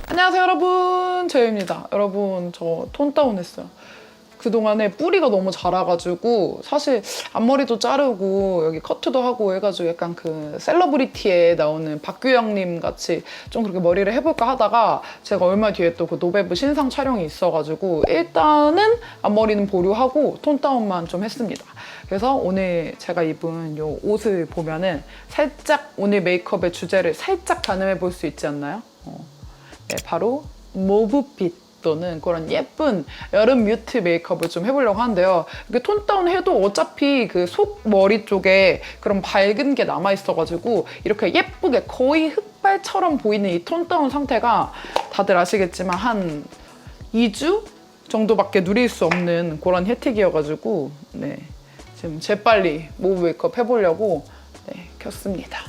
안녕하세요 여러분, 제이입니다. 여러분, 저 톤 다운했어요. 그동안에 뿌리가 너무 자라가지고 사실 앞머리도 자르고 여기 커트도 하고 해가지고 약간 그 셀러브리티에 나오는 박규영님 같이 좀 그렇게 머리를 해볼까 하다가 제가 얼마 뒤에 또 그 노베브 신상 촬영이 있어가지고 일단은 앞머리는 보류하고 톤 다운만 좀 했습니다. 그래서 오늘 제가 입은 이 옷을 보면은 살짝 오늘 메이크업의 주제를 살짝 가늠해 볼 수 있지 않나요? 네, 바로 모브빛 또는 그런 예쁜 여름 뮤트 메이크업을 좀 해보려고 하는데요. 이렇게 톤 다운 해도 어차피 그 속머리 쪽에 그런 밝은 게 남아있어가지고 이렇게 예쁘게 거의 흑발처럼 보이는 이 톤 다운 상태가 다들 아시겠지만 한 2주 정도밖에 누릴 수 없는 그런 혜택이어가지고 네, 지금 재빨리 모브 메이크업 해보려고 네, 켰습니다.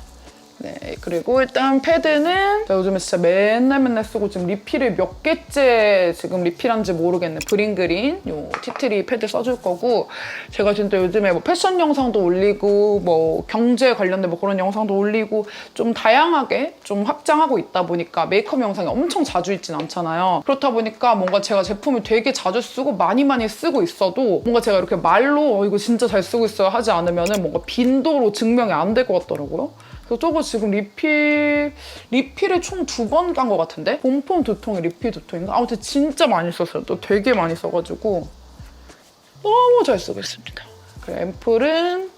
네, 그리고 일단 패드는 제가 요즘에 진짜 맨날 쓰고 지금 리필을 몇 개째 지금 리필한지 모르겠네. 브링그린 요 티트리 패드 써줄 거고, 제가 진짜 요즘에 뭐 패션 영상도 올리고 뭐 경제 관련된 뭐 그런 영상도 올리고 좀 다양하게 좀 확장하고 있다 보니까 메이크업 영상이 엄청 자주 있진 않잖아요. 그렇다 보니까 뭔가 제가 제품을 되게 자주 쓰고 많이 쓰고 있어도 뭔가 제가 이렇게 말로 이거 진짜 잘 쓰고 있어요 하지 않으면은 뭔가 빈도로 증명이 안 될 것 같더라고요. 그래서 저거 지금 리필을 총 2번 간 것 같은데? 봄폼 2통에 리필 2통인가? 아무튼 진짜 많이 썼어요. 또 되게 많이 써가지고 너무 잘 쓰고 있습니다. 그리고 앰플은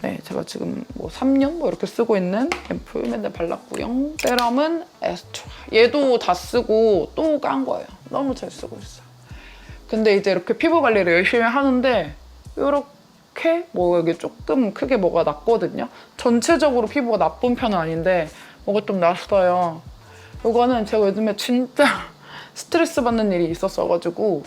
네, 제가 지금 뭐 3년 뭐 이렇게 쓰고 있는 앰플 맨날 발랐고요. 세럼은 에스트라. 얘도 다 쓰고 또 깐 거예요. 너무 잘 쓰고 있어요. 근데 이제 이렇게 피부 관리를 열심히 하는데 이렇게 뭐 여기 조금 크게 뭐가 났거든요. 전체적으로 피부가 나쁜 편은 아닌데 뭐가 좀 났어요. 이거는 제가 요즘에 진짜 스트레스 받는 일이 있었어가지고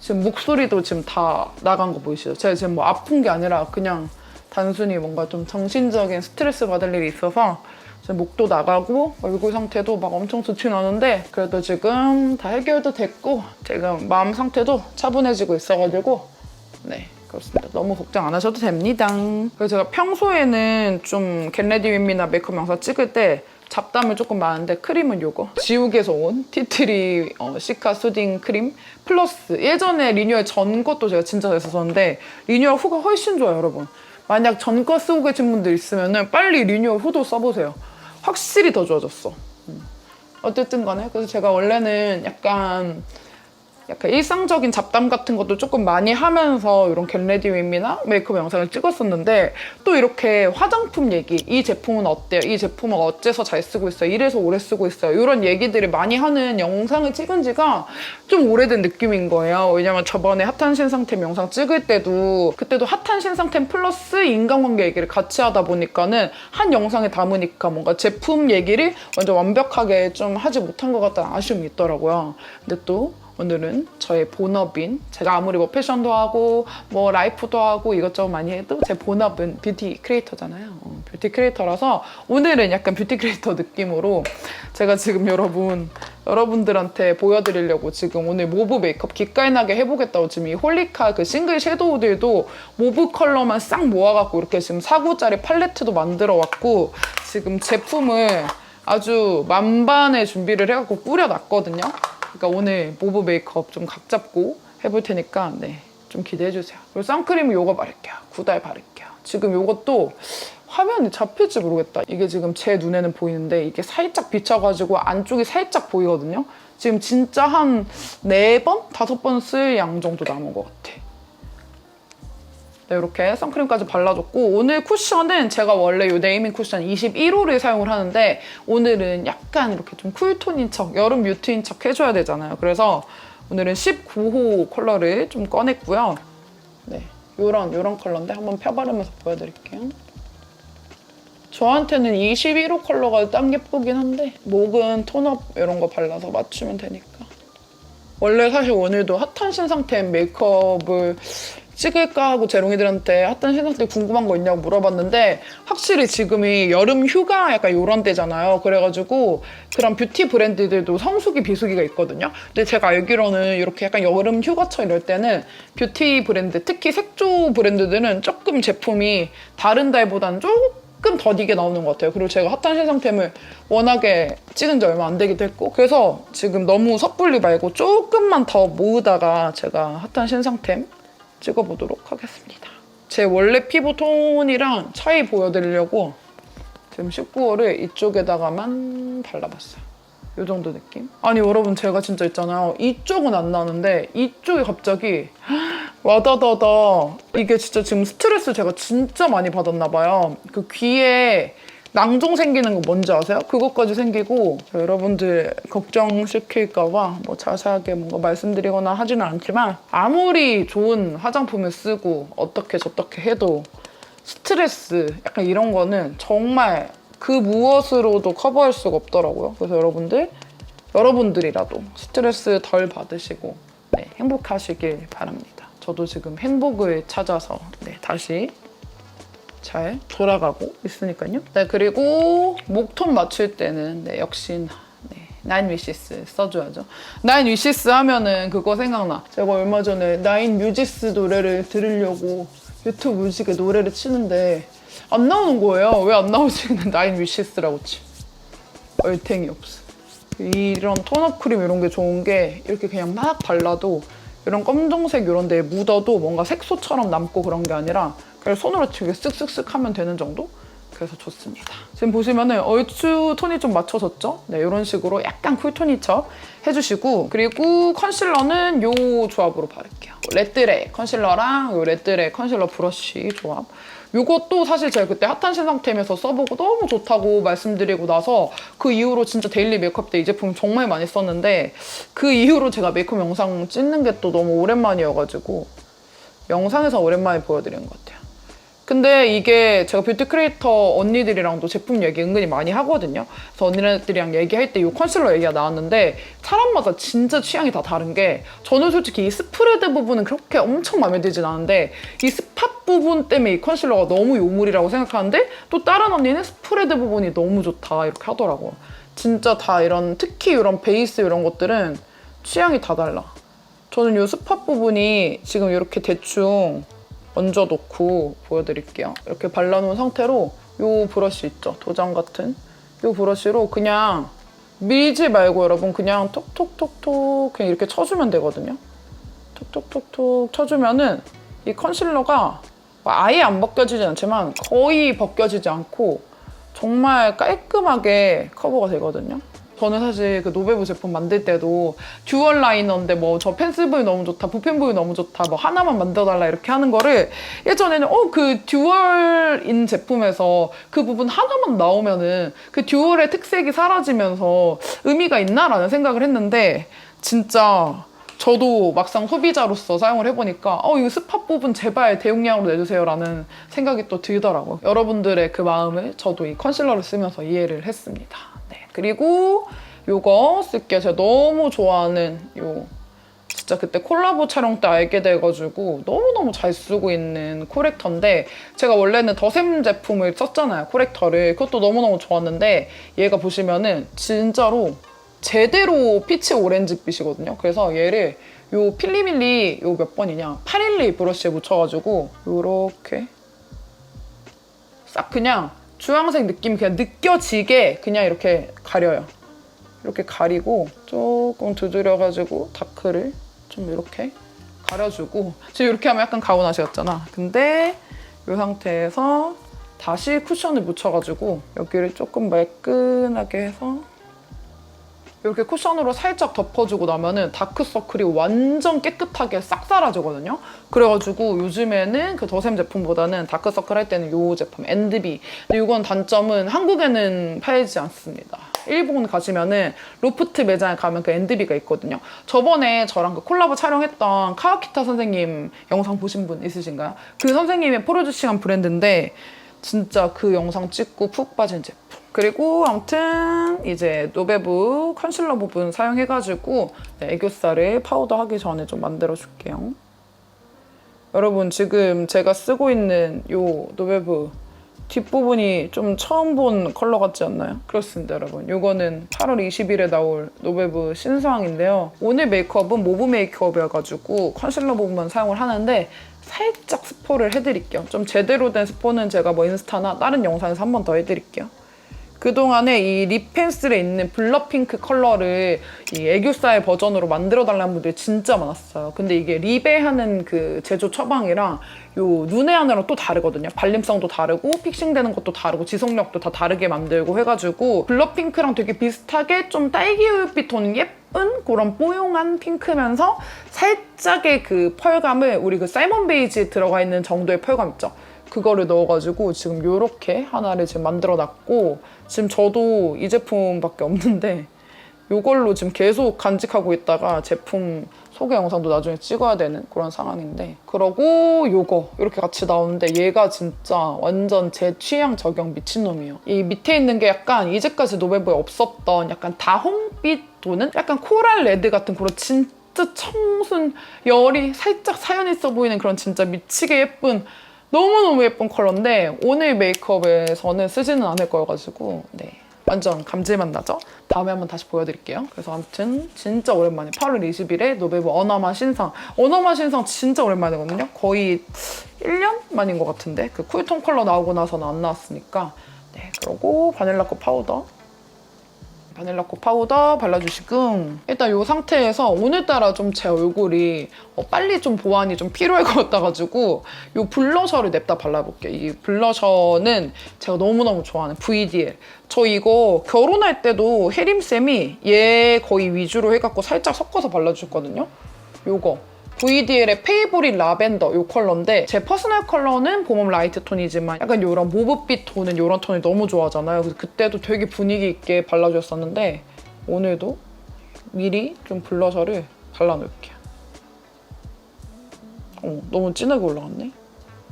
지금 목소리도 지금 다 나간 거 보이시죠? 제가 지금 뭐 아픈 게 아니라 그냥 단순히 뭔가 좀 정신적인 스트레스 받을 일이 있어서 지금 목도 나가고 얼굴 상태도 막 엄청 좋진 않은데 그래도 지금 다 해결도 됐고 지금 마음 상태도 차분해지고 있어가지고 네, 그렇습니다. 너무 걱정 안 하셔도 됩니다. 그래서 제가 평소에는 좀 겟레디 윗미나 메이크업 영상 찍을 때 잡담이 조금 많은데 크림은 요거 지우개에서 온 티트리 시카 수딩 크림 플러스 예전에 리뉴얼 전 것도 제가 진짜 잘 썼었는데 리뉴얼 후가 훨씬 좋아요, 여러분. 만약 전 거 쓰고 계신 분들 있으면 빨리 리뉴얼 후도 써보세요. 확실히 더 좋아졌어. 어쨌든 간에 그래서 제가 원래는 약간 일상적인 잡담 같은 것도 조금 많이 하면서 이런 겟레디 윗미나 메이크업 영상을 찍었었는데 또 이렇게 화장품 얘기, 이 제품은 어때요? 이 제품은 어째서 잘 쓰고 있어요? 이래서 오래 쓰고 있어요? 이런 얘기들을 많이 하는 영상을 찍은 지가 좀 오래된 느낌인 거예요. 왜냐면 저번에 핫한 신상템 영상 찍을 때도 그때도 핫한 신상템 플러스 인간관계 얘기를 같이 하다 보니까는 한 영상에 담으니까 뭔가 제품 얘기를 완전 완벽하게 좀 하지 못한 것 같다는 아쉬움이 있더라고요. 근데 또 오늘은 저의 본업인 제가 아무리 뭐 패션도 하고 뭐 라이프도 하고 이것저것 많이 해도 제 본업은 뷰티 크리에이터잖아요. 뷰티 크리에이터라서 오늘은 약간 뷰티 크리에이터 느낌으로 제가 지금 여러분들한테 보여드리려고 지금 오늘 모브 메이크업 기깔나게 해보겠다고 지금 이 홀리카 그 싱글 섀도우들도 모브 컬러만 싹 모아갖고 이렇게 지금 4구짜리 팔레트도 만들어 왔고 지금 제품을 아주 만반의 준비를 해갖고 뿌려놨거든요. 그러니까 오늘 모브 메이크업 좀 각 잡고 해볼 테니까 네, 좀 기대해주세요. 그리고 선크림은 요거 바를게요. 구달 바를게요. 지금 요것도 화면이 잡힐지 모르겠다. 이게 지금 제 눈에는 보이는데 이게 살짝 비쳐가지고 안쪽이 살짝 보이거든요. 지금 진짜 한 4번? 5번 쓸 양 정도 남은 것 같아. 네, 이렇게 선크림까지 발라줬고 오늘 쿠션은 제가 원래 이 네이밍 쿠션 21호를 사용을 하는데 오늘은 약간 이렇게 좀 쿨톤인 척, 여름 뮤트인 척 해줘야 되잖아요. 그래서 오늘은 19호 컬러를 좀 꺼냈고요. 네, 요런 컬러인데 한번 펴바르면서 보여드릴게요. 저한테는 21호 컬러가 딱 예쁘긴 한데 목은 톤업 이런 거 발라서 맞추면 되니까. 원래 사실 오늘도 핫한 신상템 메이크업을 찍을까 하고 재롱이들한테 핫한 신상템 궁금한 거 있냐고 물어봤는데 확실히 지금이 여름 휴가 약간 요런 때잖아요. 그래가지고 그런 뷰티 브랜드들도 성수기 비수기가 있거든요. 근데 제가 알기로는 이렇게 약간 여름 휴가철 이럴 때는 뷰티 브랜드, 특히 색조 브랜드들은 조금 제품이 다른 달보다는 조금 더디게 나오는 것 같아요. 그리고 제가 핫한 신상템을 워낙에 찍은 지 얼마 안 되기도 했고 그래서 지금 너무 섣불리 말고 조금만 더 모으다가 제가 핫한 신상템 찍어보도록 하겠습니다. 제 원래 피부 톤이랑 차이 보여드리려고 지금 19호를 이쪽에다가만 발라봤어요. 이 정도 느낌? 아니 여러분 제가 진짜 있잖아요. 이쪽은 안 나는데 이쪽이 갑자기 와다다다. 이게 진짜 지금 스트레스 제가 진짜 많이 받았나 봐요. 그 귀에 낭종 생기는 거 뭔지 아세요? 그것까지 생기고 여러분들 걱정시킬까봐 뭐 자세하게 뭔가 말씀드리거나 하지는 않지만 아무리 좋은 화장품을 쓰고 어떻게 저떻게 해도 스트레스 약간 이런 거는 정말 그 무엇으로도 커버할 수가 없더라고요. 그래서 여러분들이라도 스트레스 덜 받으시고 네, 행복하시길 바랍니다. 저도 지금 행복을 찾아서 네, 다시 잘 돌아가고 있으니까요. 네, 그리고 목톤 맞출 때는 네, 역시 나인 위시스 써줘야죠. 나인 위시스 하면은 그거 생각나. 제가 얼마 전에 나인 뮤지스 노래를 들으려고 유튜브 뮤직에 노래를 치는데 안 나오는 거예요. 왜 안 나오지? 근데 나인 위시스라고 치. 얼탱이 없어. 이런 톤업 크림 이런 게 좋은 게 이렇게 그냥 막 발라도 이런 검정색 이런 데에 묻어도 뭔가 색소처럼 남고 그런 게 아니라 그냥 손으로 되게 쓱쓱쓱 하면 되는 정도? 그래서 좋습니다. 지금 보시면은 얼추 톤이 좀 맞춰졌죠? 네, 이런 식으로 약간 쿨톤이처 해주시고 그리고 컨실러는 이 조합으로 바를게요. 레드레 컨실러랑 이 레드레 컨실러 브러쉬 조합. 이것도 사실 제가 그때 핫한 신상템에서 써보고 너무 좋다고 말씀드리고 나서 그 이후로 진짜 데일리 메이크업 때 이 제품 정말 많이 썼는데 그 이후로 제가 메이크업 영상 찍는 게 또 너무 오랜만이어가지고 영상에서 오랜만에 보여드리는 것 같아요. 근데 이게 제가 뷰티 크리에이터 언니들이랑도 제품 얘기 은근히 많이 하거든요. 그래서 언니들이랑 얘기할 때 이 컨실러 얘기가 나왔는데 사람마다 진짜 취향이 다 다른 게 저는 솔직히 이 스프레드 부분은 그렇게 엄청 마음에 들진 않은데 이 스팟 부분 때문에 이 컨실러가 너무 요물이라고 생각하는데 또 다른 언니는 스프레드 부분이 너무 좋다 이렇게 하더라고요. 진짜 다 이런 특히 이런 베이스 이런 것들은 취향이 다 달라. 저는 이 스팟 부분이 지금 이렇게 대충 얹어놓고 보여드릴게요. 이렇게 발라놓은 상태로 이 브러쉬 있죠? 도장 같은 이 브러쉬로 그냥 밀지 말고 여러분 그냥 톡톡톡톡 그냥 이렇게 쳐주면 되거든요. 톡톡톡톡 쳐주면은 이 컨실러가 아예 안 벗겨지진 않지만 거의 벗겨지지 않고 정말 깔끔하게 커버가 되거든요. 저는 사실 그 노베브 제품 만들 때도 듀얼 라이너인데 뭐 저 펜슬 부위 너무 좋다, 붓펜 부위 너무 좋다, 뭐 하나만 만들어달라 이렇게 하는 거를 예전에는 그 듀얼인 제품에서 그 부분 하나만 나오면은 그 듀얼의 특색이 사라지면서 의미가 있나라는 생각을 했는데 진짜 저도 막상 소비자로서 사용을 해보니까 이 스팟 부분 제발 대용량으로 내주세요라는 생각이 또 들더라고요. 여러분들의 그 마음을 저도 이 컨실러를 쓰면서 이해를 했습니다. 네, 그리고 요거 쓸게요. 제가 너무 좋아하는 진짜 그때 콜라보 촬영 때 알게 돼가지고 너무너무 잘 쓰고 있는 코렉터인데 제가 원래는 더샘 제품을 썼잖아요. 코렉터를. 그것도 너무너무 좋았는데 얘가 보시면은 진짜로 제대로 피치 오렌지빛이거든요. 그래서 얘를 요 필리밀리 요 몇 번이냐 812 브러쉬에 묻혀가지고 요렇게 싹 그냥 주황색 느낌 그냥 느껴지게 그냥 이렇게 가려요. 이렇게 가리고 조금 두드려가지고 다크를 좀 이렇게 가려주고 지금 이렇게 하면 약간 가오나시 같잖아. 근데 이 상태에서 다시 쿠션을 묻혀가지고 여기를 조금 매끈하게 해서 이렇게 쿠션으로 살짝 덮어주고 나면은 다크서클이 완전 깨끗하게 싹 사라지거든요. 그래가지고 요즘에는 그 더샘 제품보다는 다크서클 할 때는 이 제품 엔드비. 근데 이건 단점은 한국에는 팔지 않습니다. 일본 가시면은 로프트 매장에 가면 그 엔드비가 있거든요. 저번에 저랑 그 콜라보 촬영했던 카와키타 선생님 영상 보신 분 있으신가요? 그 선생님의 프로듀싱한 브랜드인데 진짜 그 영상 찍고 푹 빠진 제품. 그리고 아무튼 이제 노베브 컨실러 부분 사용해가지고 애교살을 파우더 하기 전에 좀 만들어줄게요. 여러분 지금 제가 쓰고 있는 요 노베브 뒷부분이 좀 처음 본 컬러 같지 않나요? 그렇습니다, 여러분. 이거는 8월 20일에 나올 노베브 신상인데요. 오늘 메이크업은 모브 메이크업이어가지고 컨실러 부분만 사용을 하는데 살짝 스포를 해드릴게요. 좀 제대로 된 스포는 제가 뭐 인스타나 다른 영상에서 한 번 더 해드릴게요. 그동안에 이 립 펜슬에 있는 블러 핑크 컬러를 이 애교살 버전으로 만들어달라는 분들이 진짜 많았어요. 근데 이게 립에 하는 그 제조 처방이랑 요 눈에 하느랑 또 다르거든요. 발림성도 다르고 픽싱되는 것도 다르고 지속력도 다 다르게 만들고 해가지고 블러 핑크랑 되게 비슷하게 좀 딸기우유빛 톤 예쁜 그런 뽀용한 핑크면서 살짝의 그 펄감을 우리 그 사이먼 베이지에 들어가 있는 정도의 펄감 있죠? 그거를 넣어가지고 지금 요렇게 하나를 지금 만들어놨고 지금 저도 이 제품밖에 없는데 이걸로 지금 계속 간직하고 있다가 제품 소개 영상도 나중에 찍어야 되는 그런 상황인데 그러고 요거 이렇게 같이 나오는데 얘가 진짜 완전 제 취향 저격 미친놈이에요. 이 밑에 있는 게 약간 이제까지 노베브에 없었던 약간 다홍빛 도는 약간 코랄 레드 같은 그런 진짜 청순 열이 살짝 사연 있어 보이는 그런 진짜 미치게 예쁜 너무너무 예쁜 컬러인데 오늘 메이크업에서는 쓰지는 않을 거여가지고 네 완전 감질맛 나죠? 다음에 한번 다시 보여드릴게요. 그래서 아무튼 진짜 오랜만에 8월 20일에 노베브 어너마 신상 어너마 신상 진짜 오랜만이거든요. 거의 1년 만인 것 같은데 그 쿨톤 컬러 나오고 나서는 안 나왔으니까 네 그러고 바닐라코 파우더 발라주시고 일단 이 상태에서 오늘따라 좀 제 얼굴이 빨리 좀 보완이 좀 필요할 것 같아가지고 이 블러셔를 냅다 발라볼게요. 이 블러셔는 제가 너무너무 좋아하는 VDL. 저 이거 결혼할 때도 혜림쌤이 얘 거의 위주로 해갖고 살짝 섞어서 발라주셨거든요. 요거. VDL의 페이보릿 라벤더 이 컬러인데 제 퍼스널 컬러는 봄웜 라이트 톤이지만 약간 이런 모브빛 톤은 이런 톤을 너무 좋아하잖아요. 그래서 그때도 되게 분위기 있게 발라주셨었는데 오늘도 미리 좀 블러셔를 발라놓을게요. 너무 진하게 올라갔네.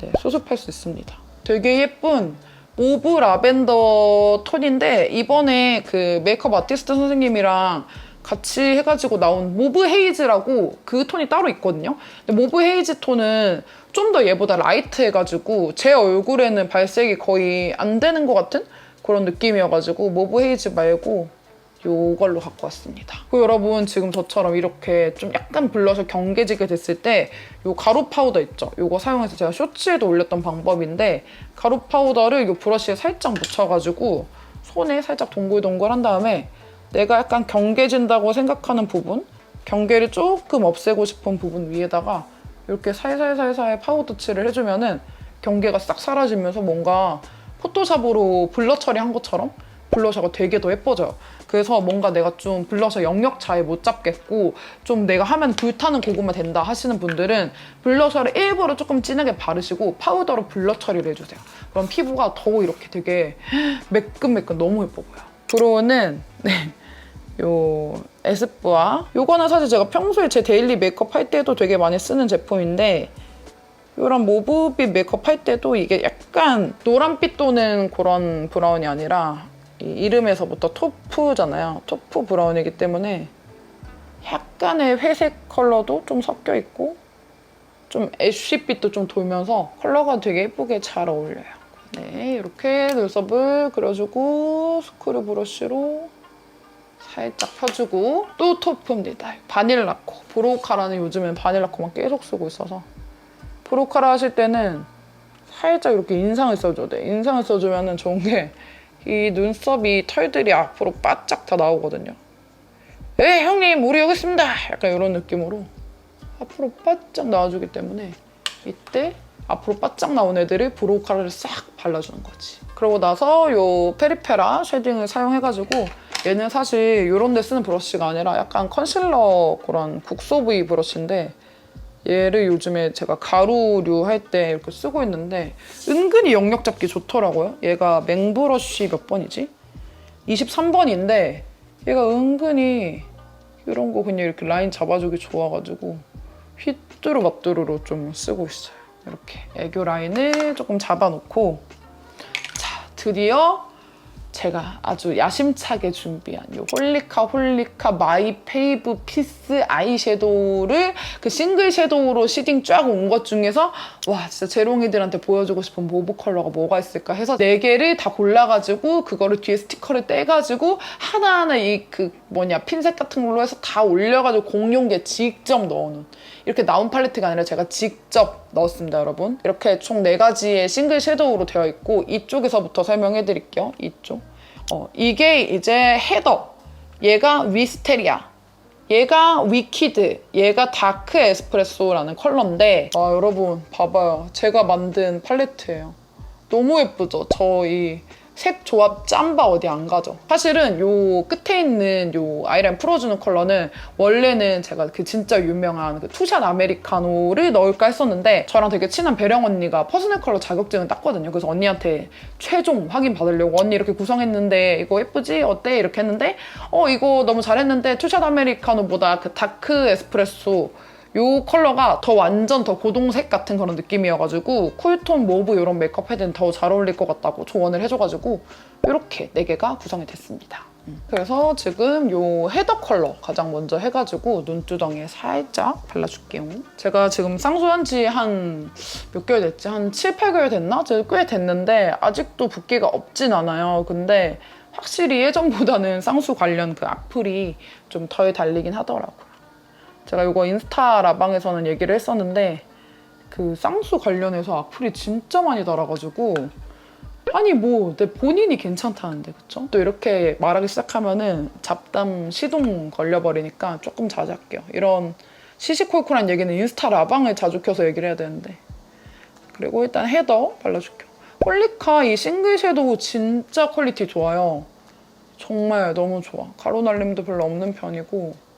네, 수습할 수 있습니다. 되게 예쁜 모브 라벤더 톤인데 이번에 그 메이크업 아티스트 선생님이랑 같이 해가지고 나온 모브 헤이즈라고 그 톤이 따로 있거든요. 근데 모브 헤이즈 톤은 좀 더 얘보다 라이트해가지고 제 얼굴에는 발색이 거의 안 되는 것 같은 그런 느낌이어가지고 모브 헤이즈 말고 이걸로 갖고 왔습니다. 그리고 여러분 지금 저처럼 이렇게 좀 약간 블러셔 경계지게 됐을 때 이 가루 파우더 있죠? 이거 사용해서 제가 쇼츠에도 올렸던 방법인데 가루 파우더를 이 브러쉬에 살짝 묻혀가지고 손에 살짝 동글동글 한 다음에 내가 약간 경계진다고 생각하는 부분, 경계를 조금 없애고 싶은 부분 위에다가 이렇게 살살살살 파우더 칠을 해주면은 경계가 싹 사라지면서 뭔가 포토샵으로 블러 처리한 것처럼 블러셔가 되게 더 예뻐져요. 그래서 뭔가 내가 좀 블러셔 영역 잘 못 잡겠고 좀 내가 하면 불타는 고구마 된다 하시는 분들은 블러셔를 일부러 조금 진하게 바르시고 파우더로 블러 처리를 해주세요. 그럼 피부가 더 이렇게 되게 매끈매끈 너무 예뻐 보여요. 브로우는 요 에스쁘아 요거는 사실 제가 평소에 제 데일리 메이크업 할 때도 되게 많이 쓰는 제품인데 이런 모브빛 메이크업 할 때도 이게 약간 노란빛 도는 그런 브라운이 아니라 이 이름에서부터 토프잖아요. 토프 브라운이기 때문에 약간의 회색 컬러도 좀 섞여 있고 좀 애쉬빛도 좀 돌면서 컬러가 되게 예쁘게 잘 어울려요. 네, 이렇게 눈썹을 그려주고 스크류 브러쉬로 살짝 펴주고 또 토프입니다. 바닐라코. 브로우카라는 요즘엔 바닐라코만 계속 쓰고 있어서 브로우카라 하실 때는 살짝 이렇게 인상을 써줘야 돼. 인상을 써주면 좋은 게 이 눈썹이 털들이 앞으로 바짝 다 나오거든요. 네 형님 우리 여기 있습니다. 약간 이런 느낌으로 앞으로 바짝 나와주기 때문에 이때 앞으로 바짝 나온 애들을 브로우카라를 싹 발라주는 거지. 그러고 나서 요 페리페라 쉐딩을 사용해가지고 얘는 사실 이런 데 쓰는 브러쉬가 아니라 약간 컨실러 그런 국소 부위 브러쉬인데 얘를 요즘에 제가 가루류 할 때 이렇게 쓰고 있는데 은근히 영역 잡기 좋더라고요. 얘가 맹브러쉬 몇 번이지? 23번인데 얘가 은근히 이런 거 그냥 이렇게 라인 잡아주기 좋아가지고 휘뚜루마뚜루로 좀 쓰고 있어요. 이렇게 애교 라인을 조금 잡아놓고 자 드디어 제가 아주 야심차게 준비한 이 홀리카 마이 페이브 피스 아이섀도우를 그 싱글 섀도우로 시딩 쫙 온 것 중에서 와 진짜 재롱이들한테 보여주고 싶은 모브 컬러가 뭐가 있을까 해서 4개를 다 골라가지고 그거를 뒤에 스티커를 떼가지고 하나하나 이 그 핀셋 같은 걸로 해서 다 올려가지고 공룡기에 직접 넣어놓은 이렇게 나온 팔레트가 아니라 제가 직접 넣었습니다, 여러분. 이렇게 총 4가지의 싱글 섀도우로 되어 있고 이쪽에서부터 설명해 드릴게요. 이쪽. 이게 이제 헤더, 얘가 위스테리아, 얘가 위키드, 얘가 다크 에스프레소라는 컬러인데 여러분 봐봐요. 제가 만든 팔레트예요. 너무 예쁘죠? 저 이 색 조합 짬바 어디 안 가죠? 사실은 요 끝에 있는 요 아이라인 풀어주는 컬러는 원래는 제가 그 진짜 유명한 그 투샷 아메리카노를 넣을까 했었는데 저랑 되게 친한 배령 언니가 퍼스널 컬러 자격증을 땄거든요. 그래서 언니한테 최종 확인 받으려고 언니 이렇게 구성했는데 이거 예쁘지? 어때? 이렇게 했는데 이거 너무 잘했는데 투샷 아메리카노보다 그 다크 에스프레소 이 컬러가 완전 더 고동색 같은 그런 느낌이어가지고 쿨톤, 모브 이런 메이크업 헤드는 더 잘 어울릴 것 같다고 조언을 해줘가지고 이렇게 4개가 구성이 됐습니다. 그래서 지금 이 헤더 컬러 가장 먼저 해가지고 눈두덩이에 살짝 발라줄게요. 제가 지금 쌍수한 지 한 몇 개월 됐지? 한 7, 8개월 됐나? 꽤 됐는데 아직도 붓기가 없진 않아요. 근데 확실히 예전보다는 쌍수 관련 그 악플이 좀 덜 달리긴 하더라고요. 제가 이거 인스타 라방에서는 얘기를 했었는데 그 쌍수 관련해서 악플이 진짜 많이 달아가지고 아니 뭐 내 본인이 괜찮다는데 그쵸? 또 이렇게 말하기 시작하면은 잡담 시동 걸려버리니까 조금 자제할게요. 이런 시시콜콜한 얘기는 인스타 라방을 자주 켜서 얘기를 해야 되는데 그리고 일단 헤더 발라줄게요. 홀리카 이 싱글 섀도우 진짜 퀄리티 좋아요. 정말 너무 좋아. 가루 날림도 별로 없는 편이고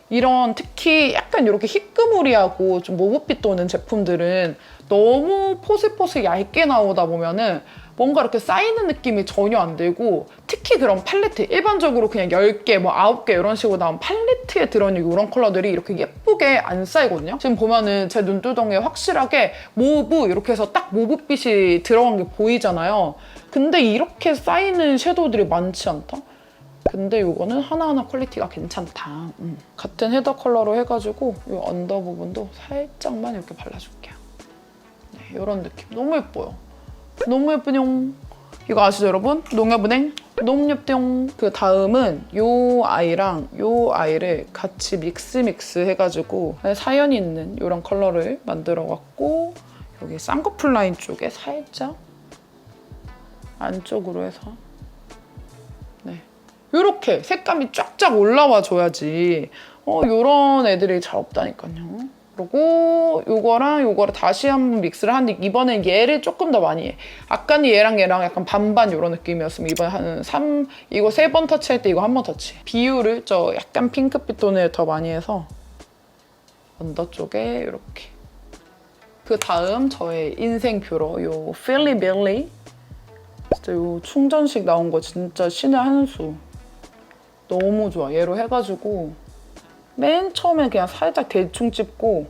이런 특히 약간 이렇게 희끄무리하고 좀 모브빛 도는 제품들은 너무 포슬포슬 얇게 나오다 보면은 뭔가 이렇게 쌓이는 느낌이 전혀 안 들고 특히 그런 팔레트 일반적으로 그냥 10개, 뭐 9개 이런 식으로 나온 팔레트에 들어있는 이런 컬러들이 이렇게 예쁘게 안 쌓이거든요. 지금 보면은 제 눈두덩이에 확실하게 모브 이렇게 해서 딱 모브빛이 들어간 게 보이잖아요. 근데 이렇게 쌓이는 섀도우들이 많지 않다? 근데 이거는 하나하나 퀄리티가 괜찮다. 같은 헤더 컬러로 해가지고 이 언더 부분도 살짝만 이렇게 발라줄게요. 네, 이런 느낌. 너무 예뻐요. 너무 예쁘뇽. 이거 아시죠, 여러분? 농협은행? 너무 예쁘뇽. 그 다음은 이 아이랑 이 아이를 같이 믹스 해가지고 사연이 있는 이런 컬러를 만들어갖고 여기 쌍꺼풀 라인 쪽에 살짝 안쪽으로 해서 이렇게 색감이 쫙쫙 올라와 줘야지 요런 애들이 잘 없다니까요. 그리고 요거랑 다시 한번 믹스를 하는데 이번엔 얘를 조금 더 많이 해. 아까는 얘랑 약간 반반 요런 느낌이었으면 이번에 한 이거 3번 터치할 때 이거 1번 터치. 비율을 저 약간 핑크빛 톤을 더 많이 해서 언더 쪽에 이렇게. 그 다음 저의 인생 뷰러 요 필리 빌리 진짜 요 충전식 나온 거 진짜 신의 한 수. 너무 좋아. 얘로 해가지고 맨 처음에 그냥 살짝 대충 찝고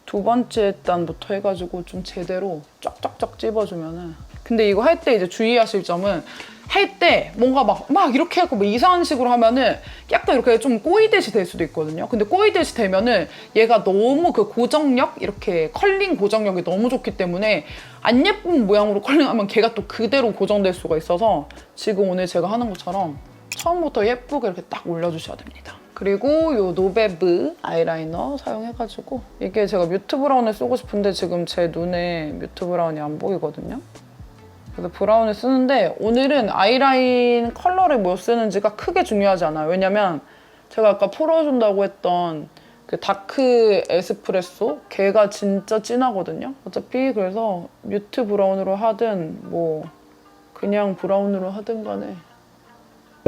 2번째 단부터 해가지고 좀 제대로 쫙쫙쫙 찝어주면은 근데 이거 할 때 이제 주의하실 점은 할 때 뭔가 막 이렇게 하고 뭐 이상한 식으로 하면은 약간 이렇게 좀 꼬이듯이 될 수도 있거든요. 근데 꼬이듯이 되면은 얘가 너무 그 고정력 이렇게 컬링 고정력이 너무 좋기 때문에 안 예쁜 모양으로 컬링하면 걔가 또 그대로 고정될 수가 있어서 지금 오늘 제가 하는 것처럼 처음부터 예쁘게 이렇게 딱 올려주셔야 됩니다. 그리고 이 노베브 아이라이너 사용해가지고 이게 제가 뮤트 브라운을 쓰고 싶은데 지금 제 눈에 뮤트 브라운이 안 보이거든요. 그래서 브라운을 쓰는데 오늘은 아이라인 컬러를 뭐 쓰는지가 크게 중요하지 않아요. 왜냐면 제가 아까 풀어준다고 했던 그 다크 에스프레소 걔가 진짜 진하거든요. 어차피 그래서 뮤트 브라운으로 하든 뭐 그냥 브라운으로 하든 간에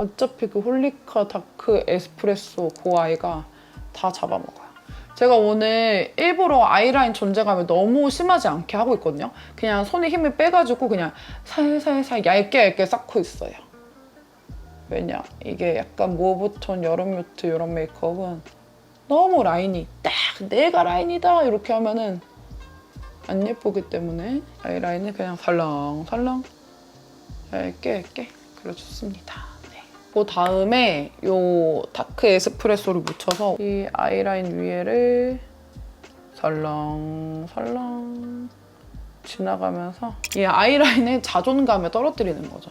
어차피 그 홀리카 다크 에스프레소 그 아이가 다 잡아먹어요. 제가 오늘 일부러 아이라인 존재감을 너무 심하지 않게 하고 있거든요. 그냥 손에 힘을 빼가지고 그냥 살살살 얇게 쌓고 있어요. 왜냐? 이게 약간 모브톤 여름 뮤트 이런 메이크업은 너무 라인이 딱 내가 라인이다 이렇게 하면은 안 예쁘기 때문에 아이라인을 그냥 살랑살랑 얇게 그려줬습니다. 네. 그 다음에 요 다크 에스프레소를 묻혀서 이 아이라인 위에를 살랑살랑 지나가면서 이 아이라인의 자존감을 떨어뜨리는 거죠.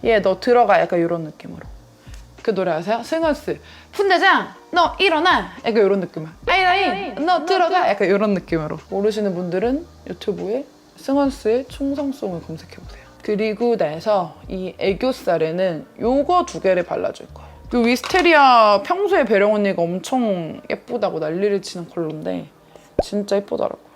얘 너 들어가 약간 이런 느낌으로. 그 노래 아세요? 승원스 훈대장 너 일어나 약간 이런 느낌으로. 아이라인 너 들어가 약간 이런 느낌으로. 모르시는 분들은 유튜브에 승원스의 충성송을 검색해보세요. 그리고 나서 이 애교살에는 요거 2개를 발라줄 거예요. 이 위스테리아 평소에 배령 언니가 엄청 예쁘다고 난리를 치는 컬러인데 진짜 예쁘더라고요.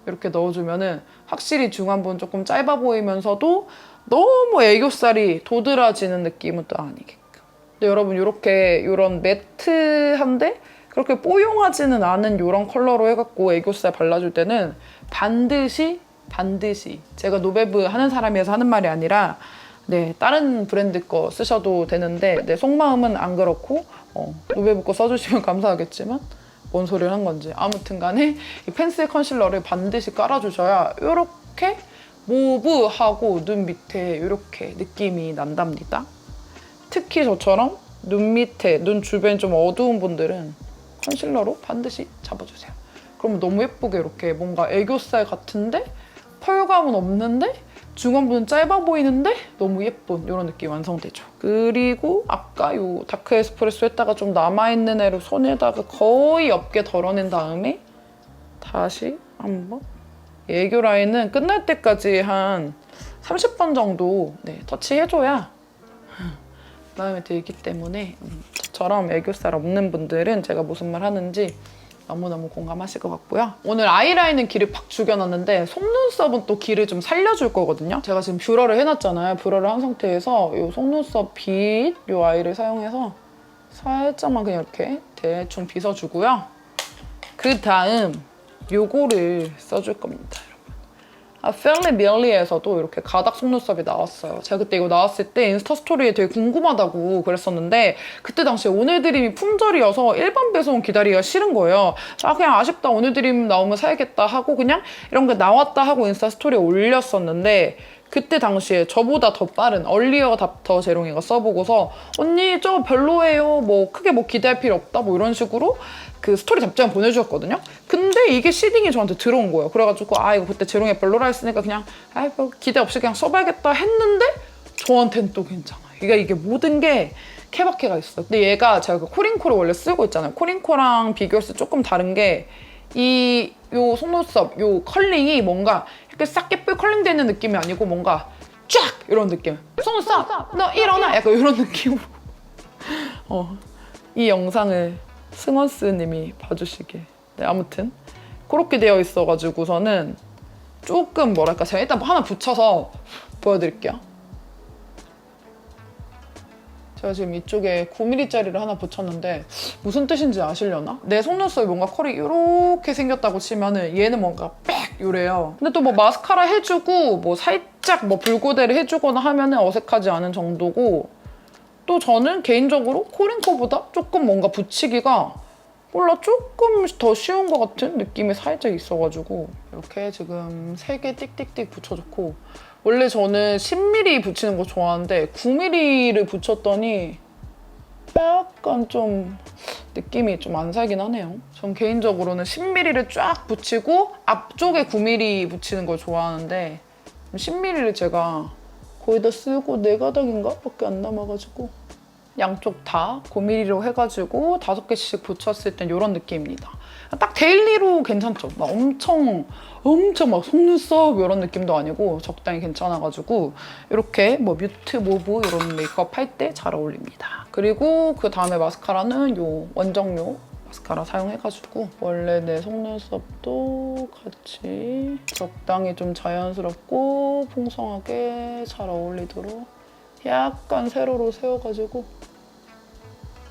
이렇게 넣어주면은 확실히 중안부는 조금 짧아 보이면서도 너무 애교살이 도드라지는 느낌은 또 아니게끔. 근데 여러분 이렇게 이런 매트한데 그렇게 뽀용하지는 않은 이런 컬러로 해갖고 애교살 발라줄 때는 반드시 제가 노베브 하는 사람이어서 하는 말이 아니라 네 다른 브랜드 거 쓰셔도 되는데 내 속마음은 안 그렇고 노베브 거 써주시면 감사하겠지만 뭔 소리를 한 건지 아무튼 간에 이 펜슬 컨실러를 반드시 깔아주셔야 이렇게 모브하고 눈 밑에 이렇게 느낌이 난답니다. 특히 저처럼 눈 밑에, 눈 주변 좀 어두운 분들은 컨실러로 반드시 잡아주세요. 그러면 너무 예쁘게 이렇게 뭔가 애교살 같은데 펄감은 없는데 중안부는 짧아 보이는데 너무 예쁜 이런 느낌이 완성되죠. 그리고 아까 이 다크 에스프레소 했다가 좀 남아있는 애로 손에다가 거의 없게 덜어낸 다음에 다시 한번 애교 라인은 끝날 때까지 한 30번 정도 터치해줘야 마음에 들기 때문에 저처럼 애교살 없는 분들은 제가 무슨 말 하는지 너무너무 공감하실 것 같고요. 오늘 아이라인은 길을 팍 죽여놨는데 속눈썹은 또 길을 좀 살려줄 거거든요. 제가 지금 뷰러를 해놨잖아요. 뷰러를 한 상태에서 이 속눈썹 빗, 이 아이를 사용해서 살짝만 그냥 이렇게 대충 빗어주고요. 그 다음 요거를 써줄 겁니다. 펠리 밀리에서도 이렇게 가닥 속눈썹이 나왔어요. 제가 그때 이거 나왔을 때 인스타 스토리에 되게 궁금하다고 그랬었는데 그때 당시에 오늘 드림이 품절이어서 일반 배송 기다리기가 싫은 거예요. 그냥 아쉽다 오늘 드림 나오면 사야겠다 하고 그냥 이런 게 나왔다 하고 인스타 스토리에 올렸었는데 그때 당시에 저보다 더 빠른 얼리어 닥터 제롱이가 써보고서 언니 저거 별로예요. 뭐 크게 뭐 기대할 필요 없다 뭐 이런 식으로 그 스토리 답장 보내주셨거든요. 근데 이게 시딩이 저한테 들어온 거예요. 그래가지고 이거 그때 제롱이 별로라 했으니까 그냥 뭐 기대 없이 그냥 써봐야겠다 했는데 저한테는 또 괜찮아요. 그러니까 이게 모든 게 케바케가 있어요. 근데 얘가 제가 그 코링코를 원래 쓰고 있잖아요. 코링코랑 비교했을 때 조금 다른 게 요 속눈썹 요 컬링이 뭔가 이렇게 싹 예쁘게 컬링되어 있는 느낌이 아니고 뭔가 쫙 이런 느낌. 속눈썹 너 일어나 약간 이런 느낌으로 이 영상을 승원스님이 봐주시길. 네, 아무튼 그렇게 되어 있어가지고서는 조금 뭐랄까 제가 일단 하나 붙여서 보여드릴게요. 제가 지금 이쪽에 9mm짜리를 하나 붙였는데 무슨 뜻인지 아시려나? 내 속눈썹이 뭔가 컬이 이렇게 생겼다고 치면은 얘는 뭔가 빽 요래요. 근데 또 뭐 마스카라 해주고 뭐 살짝 뭐 붉고데를 해주거나 하면은 어색하지 않은 정도고 또 저는 개인적으로 코링코보다 조금 뭔가 붙이기가 몰라 조금 더 쉬운 것 같은 느낌이 살짝 있어가지고 이렇게 지금 3개 띡띡띡 붙여줬고 원래 저는 10mm 붙이는 거 좋아하는데 9mm를 붙였더니 약간 좀 느낌이 좀 안 살긴 하네요. 전 개인적으로는 10mm를 쫙 붙이고 앞쪽에 9mm 붙이는 걸 좋아하는데 10mm를 제가 거의 다 쓰고 4가닥인가? 밖에 안 남아가지고 양쪽 다 9mm로 해가지고 5개씩 붙였을 땐 이런 느낌입니다. 딱 데일리로 괜찮죠? 막 엄청 막 속눈썹 이런 느낌도 아니고 적당히 괜찮아가지고 이렇게 뭐 뮤트, 모브 이런 메이크업 할 때 잘 어울립니다. 그리고 그 다음에 마스카라는 요 원정료 마스카라 사용해가지고 원래 내 속눈썹도 같이 적당히 좀 자연스럽고 풍성하게 잘 어울리도록 약간 세로로 세워가지고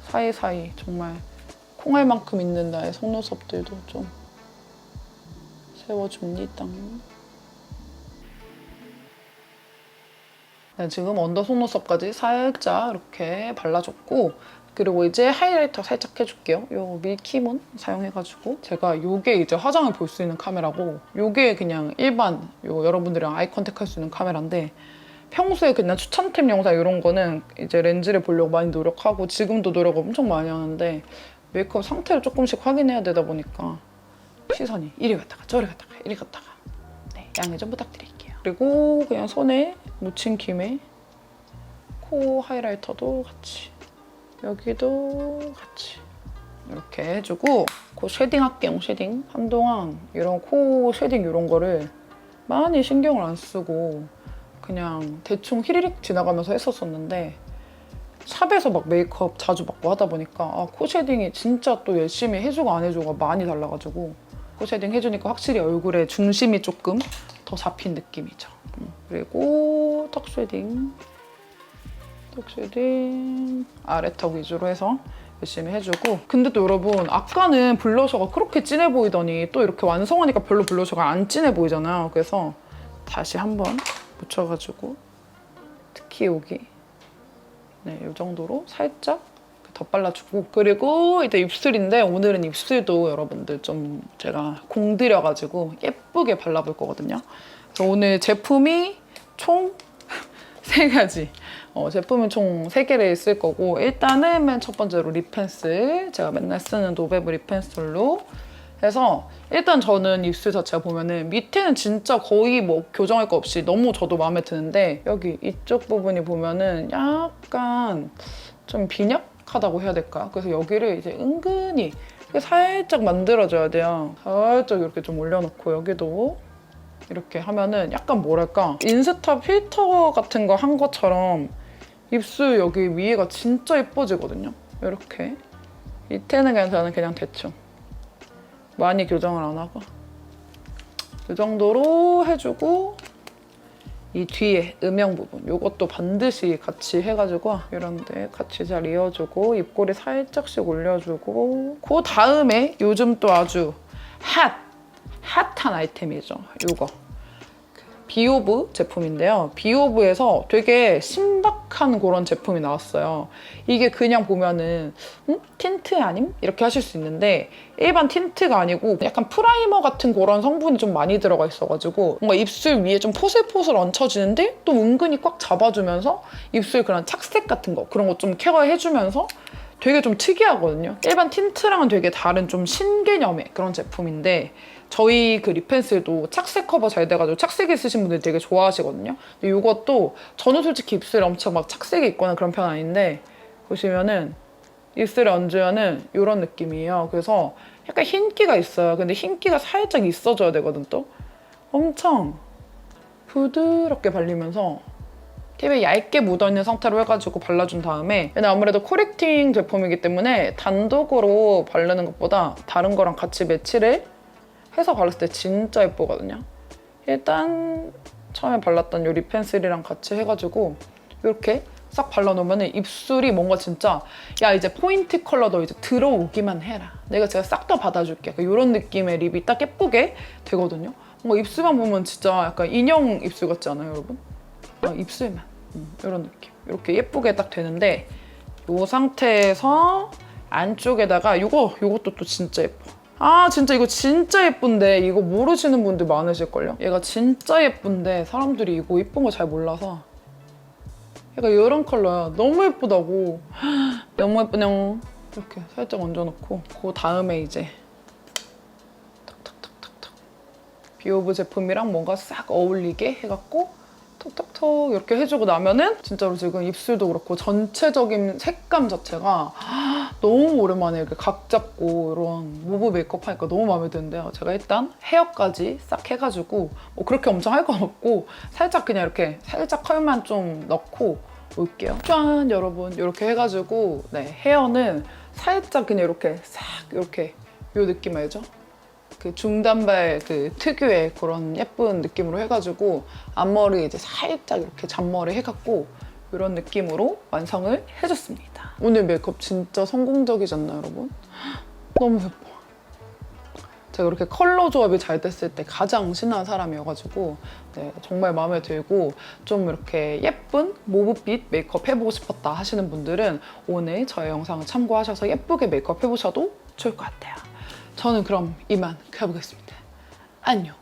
사이사이 정말 콩알만큼 있는 나의 속눈썹들도 좀 세워줍니다. 네, 지금 언더 속눈썹까지 살짝 이렇게 발라줬고 그리고 이제 하이라이터 살짝 해줄게요. 요 밀키몬 사용해가지고 제가 요게 이제 화장을 볼 수 있는 카메라고 요게 그냥 일반 여러분들이랑 아이 컨택 할 수 있는 카메라인데 평소에 그냥 추천템 영상 이런 거는 이제 렌즈를 보려고 많이 노력하고 지금도 노력 엄청 많이 하는데 메이크업 상태를 조금씩 확인해야 되다 보니까 시선이 이리 갔다가 저리 갔다가 이리 갔다가 네, 양해 좀 부탁드릴게요. 그리고 그냥 손에 묻힌 김에 코 하이라이터도 같이 여기도 같이 이렇게 해주고 코 쉐딩 할게요. 쉐딩. 한동안 이런 코 쉐딩 이런 거를 많이 신경을 안 쓰고 그냥 대충 히리릭 지나가면서 했었었는데 샵에서 막 메이크업 자주 받고 하다 보니까 코 쉐딩이 진짜 또 열심히 해주고 안 해주고가 많이 달라가지고 코 쉐딩 해주니까 확실히 얼굴에 중심이 조금 더 잡힌 느낌이죠. 그리고 턱 쉐딩 아래턱 위주로 해서 열심히 해주고 근데 또 여러분 아까는 블러셔가 그렇게 진해 보이더니 또 이렇게 완성하니까 별로 블러셔가 안 진해 보이잖아요. 그래서 다시 한번 묻혀가지고 특히 여기 네, 이 정도로 살짝 덧발라주고 그리고 이제 입술인데 오늘은 입술도 여러분들 좀 제가 공들여가지고 예쁘게 발라볼 거거든요. 그래서 오늘 제품이 총 3가지 제품은 총 3개를 쓸 거고 일단은 맨 첫 번째로 립 펜슬 제가 맨날 쓰는 노베브 립 펜슬로 해서 일단 저는 입술 자체가 보면은 밑에는 진짜 거의 뭐 교정할 거 없이 너무 저도 마음에 드는데 여기 이쪽 부분이 보면은 약간 좀 빈약하다고 해야 될까? 그래서 여기를 이제 은근히 살짝 만들어줘야 돼요. 살짝 이렇게 좀 올려놓고 여기도 이렇게 하면은 약간 뭐랄까 인스타 필터 같은 거 한 것처럼 입술 여기 위에가 진짜 예뻐지거든요. 이렇게 밑에는 그냥 저는 그냥 대충 많이 교정을 안 하고 이 정도로 해주고 이 뒤에 음영 부분 이것도 반드시 같이 해가지고 이런데 같이 잘 이어주고 입꼬리 살짝씩 올려주고 그 다음에 요즘 또 아주 핫한 아이템이죠. 이거 비오브 제품인데요. 비오브에서 되게 신박한 그런 제품이 나왔어요. 이게 그냥 보면은 틴트 아님? 이렇게 하실 수 있는데 일반 틴트가 아니고 약간 프라이머 같은 그런 성분이 좀 많이 들어가 있어가지고 뭔가 입술 위에 좀 포슬포슬 얹혀지는데 또 은근히 꽉 잡아주면서 입술 그런 착색 같은 거 그런 거 좀 케어해주면서 되게 좀 특이하거든요. 일반 틴트랑은 되게 다른 좀 신개념의 그런 제품인데 저희 그 립펜슬도 착색 커버 잘 돼가지고 착색이 있으신 분들 되게 좋아하시거든요. 근데 이것도 저는 솔직히 입술에 엄청 막 착색이 있거나 그런 편 아닌데 보시면은 입술에 얹으면은 이런 느낌이에요. 그래서 약간 흰기가 있어요. 근데 흰기가 살짝 있어줘야 되거든 또. 엄청 부드럽게 발리면서 되게 얇게 묻어있는 상태로 해가지고 발라준 다음에 근데 아무래도 코렉팅 제품이기 때문에 단독으로 바르는 것보다 다른 거랑 같이 매치를 해서 발랐을 때 진짜 예쁘거든요. 일단 처음에 발랐던 이 립 펜슬이랑 같이 해가지고 이렇게 싹 발라놓으면 입술이 뭔가 진짜 야 이제 포인트 컬러 너 이제 들어오기만 해라. 내가 제가 싹 다 받아줄게. 이런 느낌의 립이 딱 예쁘게 되거든요. 뭔가 입술만 보면 진짜 약간 인형 입술 같지 않아요, 여러분? 입술만 이런 느낌. 이렇게 예쁘게 딱 되는데 이 상태에서 안쪽에다가 이것도 또 진짜 예뻐. 진짜 이거 진짜 예쁜데 이거 모르시는 분들 많으실걸요? 얘가 진짜 예쁜데 사람들이 이거 예쁜 거 잘 몰라서 얘가 이런 컬러야. 너무 예쁘다고. 너무 예쁘냥 이렇게 살짝 얹어놓고 그 다음에 이제 탁탁탁탁탁 비오브 제품이랑 뭔가 싹 어울리게 해갖고 톡톡톡 이렇게 해주고 나면은 진짜로 지금 입술도 그렇고 전체적인 색감 자체가 너무 오랜만에 이렇게 각 잡고 이런 모브 메이크업 하니까 너무 마음에 드는데요. 제가 일단 헤어까지 싹 해가지고 뭐 그렇게 엄청 할 건 없고 살짝 그냥 이렇게 살짝 컬만 좀 넣고 올게요. 짠 여러분 이렇게 해가지고 네 헤어는 살짝 그냥 이렇게 싹 이렇게 이 느낌 알죠? 그 중단발 그 특유의 그런 예쁜 느낌으로 해가지고 앞머리 이제 살짝 이렇게 잔머리 해갖고 이런 느낌으로 완성을 해줬습니다. 오늘 메이크업 진짜 성공적이지 않나요, 여러분? 너무 예뻐. 제가 이렇게 컬러 조합이 잘 됐을 때 가장 신나는 사람이어가지고 네, 정말 마음에 들고 좀 이렇게 예쁜 모브빛 메이크업 해보고 싶었다 하시는 분들은 오늘 저의 영상을 참고하셔서 예쁘게 메이크업 해보셔도 좋을 것 같아요. 저는 그럼 이만 가보겠습니다. 안녕.